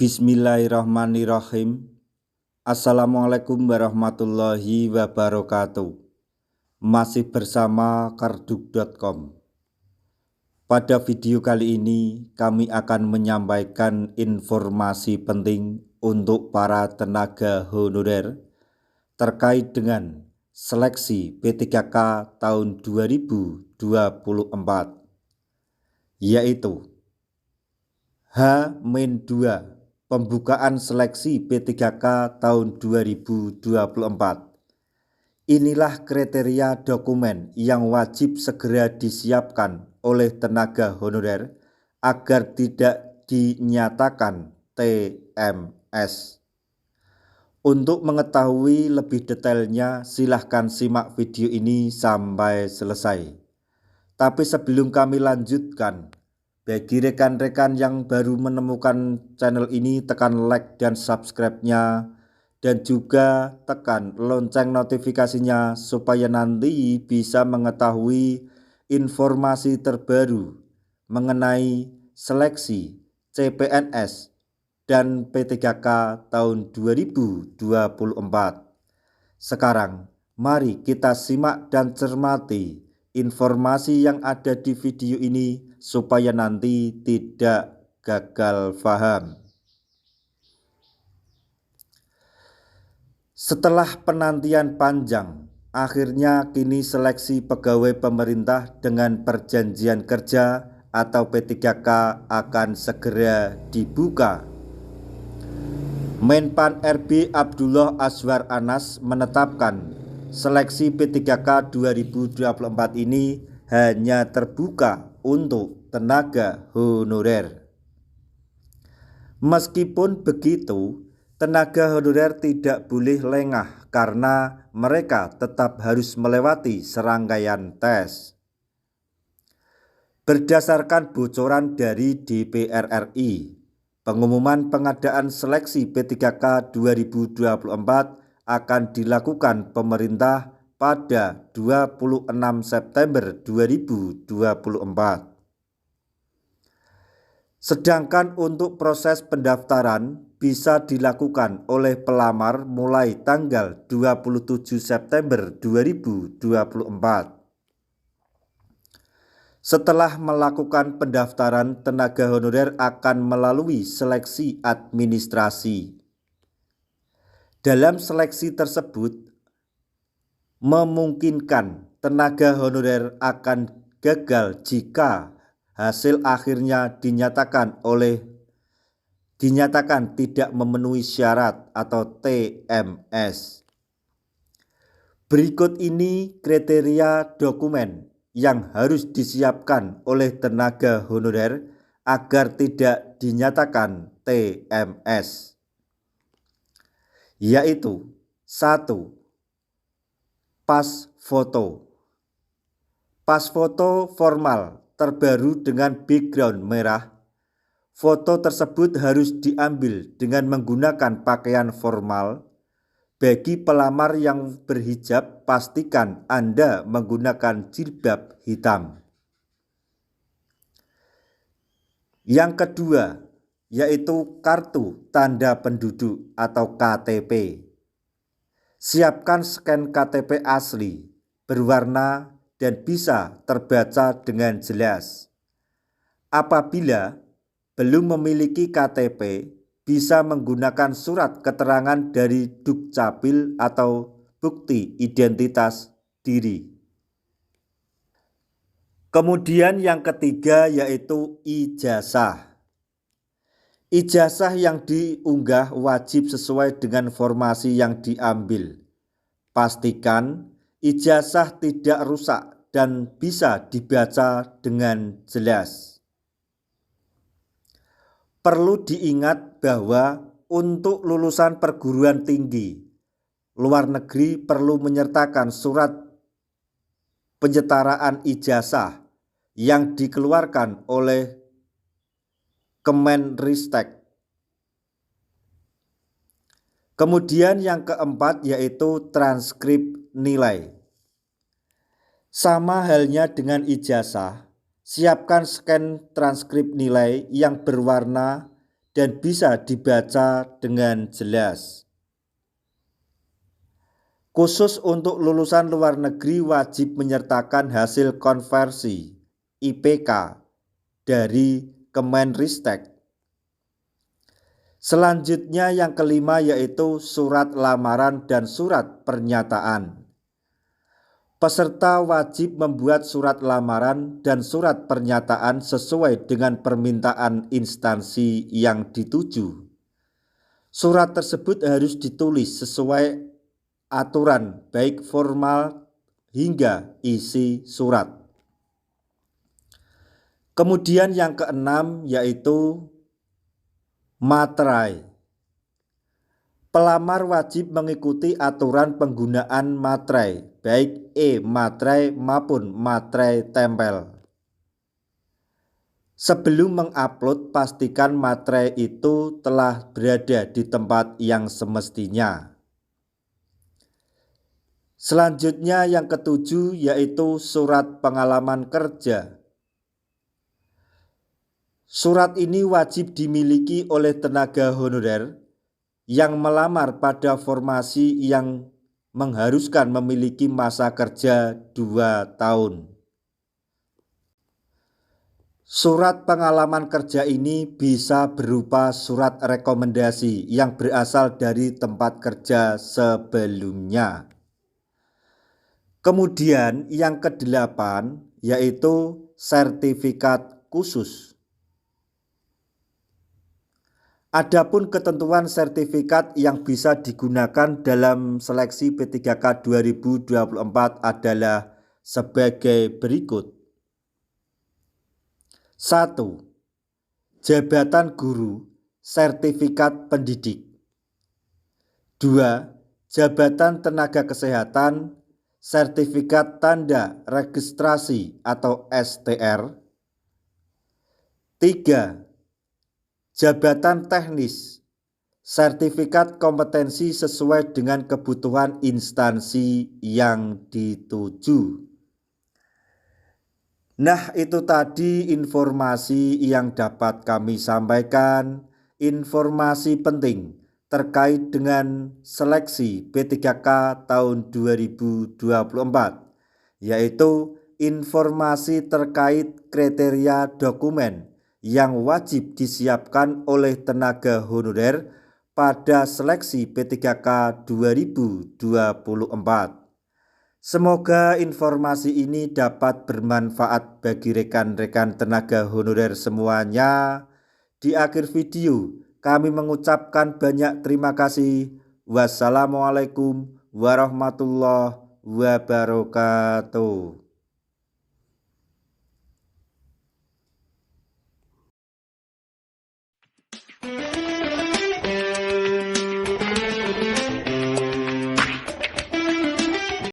Bismillahirrahmanirrahim. Assalamualaikum warahmatullahi wabarakatuh. Masih bersama kardug.com. Pada video kali ini kami akan menyampaikan informasi penting untuk para tenaga honorer terkait dengan seleksi P3K tahun 2024, yaitu H-2 pembukaan seleksi P3K tahun 2024. Inilah kriteria dokumen yang wajib segera disiapkan oleh tenaga honorer agar tidak dinyatakan TMS. Untuk mengetahui lebih detailnya, silahkan simak video ini sampai selesai. Tapi sebelum kami lanjutkan, bagi rekan-rekan yang baru menemukan channel ini, tekan like dan subscribe-nya, dan juga tekan lonceng notifikasinya supaya nanti bisa mengetahui informasi terbaru mengenai seleksi CPNS dan P3K tahun 2024. Sekarang mari kita simak dan cermati informasi yang ada di video ini supaya nanti tidak gagal paham. Setelah penantian panjang, akhirnya kini seleksi pegawai pemerintah dengan perjanjian kerja atau P3K akan segera dibuka. Menpan RB Abdullah Azwar Anas menetapkan seleksi P3K 2024 ini hanya terbuka untuk tenaga honorer. Meskipun begitu, tenaga honorer tidak boleh lengah karena mereka tetap harus melewati serangkaian tes. Berdasarkan bocoran dari DPR RI, pengumuman pengadaan seleksi P3K 2024 akan dilakukan pemerintah pada 26 September 2024. Sedangkan untuk proses pendaftaran bisa dilakukan oleh pelamar mulai tanggal 27 September 2024. Setelah melakukan pendaftaran, tenaga honorer akan melalui seleksi administrasi. Dalam seleksi tersebut memungkinkan tenaga honorer akan gagal jika hasil akhirnya dinyatakan tidak memenuhi syarat atau TMS. Berikut ini kriteria dokumen yang harus disiapkan oleh tenaga honorer agar tidak dinyatakan TMS, yaitu 1. Pas foto. Pas foto formal terbaru dengan background merah. Foto tersebut harus diambil dengan menggunakan pakaian formal. Bagi pelamar yang berhijab, pastikan Anda menggunakan jilbab hitam. Yang kedua, yaitu kartu tanda penduduk atau KTP. Siapkan scan KTP asli, berwarna dan bisa terbaca dengan jelas. Apabila belum memiliki KTP, bisa menggunakan surat keterangan dari Dukcapil atau bukti identitas diri. Kemudian yang ketiga yaitu ijazah. Ijazah yang diunggah wajib sesuai dengan formasi yang diambil. Pastikan ijazah tidak rusak dan bisa dibaca dengan jelas. Perlu diingat bahwa untuk lulusan perguruan tinggi luar negeri perlu menyertakan surat penyetaraan ijazah yang dikeluarkan oleh Kemenristek. Kemudian yang keempat yaitu transkrip nilai. Sama halnya dengan ijazah, siapkan scan transkrip nilai yang berwarna dan bisa dibaca dengan jelas. Khusus untuk lulusan luar negeri wajib menyertakan hasil konversi IPK dari Kemenristek. Selanjutnya yang kelima yaitu surat lamaran dan surat pernyataan. Peserta wajib membuat surat lamaran dan surat pernyataan sesuai dengan permintaan instansi yang dituju. Surat tersebut harus ditulis sesuai aturan baik formal hingga isi surat. Kemudian yang keenam yaitu materai. Pelamar wajib mengikuti aturan penggunaan materai, baik e-materai maupun materai tempel. Sebelum mengupload, pastikan materai itu telah berada di tempat yang semestinya. Selanjutnya yang ketujuh yaitu surat pengalaman kerja. Surat ini wajib dimiliki oleh tenaga honorer yang melamar pada formasi yang mengharuskan memiliki masa kerja 2 tahun. Surat pengalaman kerja ini bisa berupa surat rekomendasi yang berasal dari tempat kerja sebelumnya. Kemudian yang kedelapan yaitu sertifikat khusus. Adapun ketentuan sertifikat yang bisa digunakan dalam seleksi P3K 2024 adalah sebagai berikut. 1. Jabatan guru, sertifikat pendidik. 2. Jabatan tenaga kesehatan, sertifikat tanda registrasi atau STR. 3. Jabatan teknis, sertifikat kompetensi sesuai dengan kebutuhan instansi yang dituju. Nah, itu tadi informasi yang dapat kami sampaikan, informasi penting terkait dengan seleksi P3K tahun 2024, yaitu informasi terkait kriteria dokumen yang wajib disiapkan oleh tenaga honorer pada seleksi P3K 2024. Semoga informasi ini dapat bermanfaat bagi rekan-rekan tenaga honorer semuanya. Di akhir video, kami mengucapkan banyak terima kasih. Wassalamualaikum warahmatullahi wabarakatuh.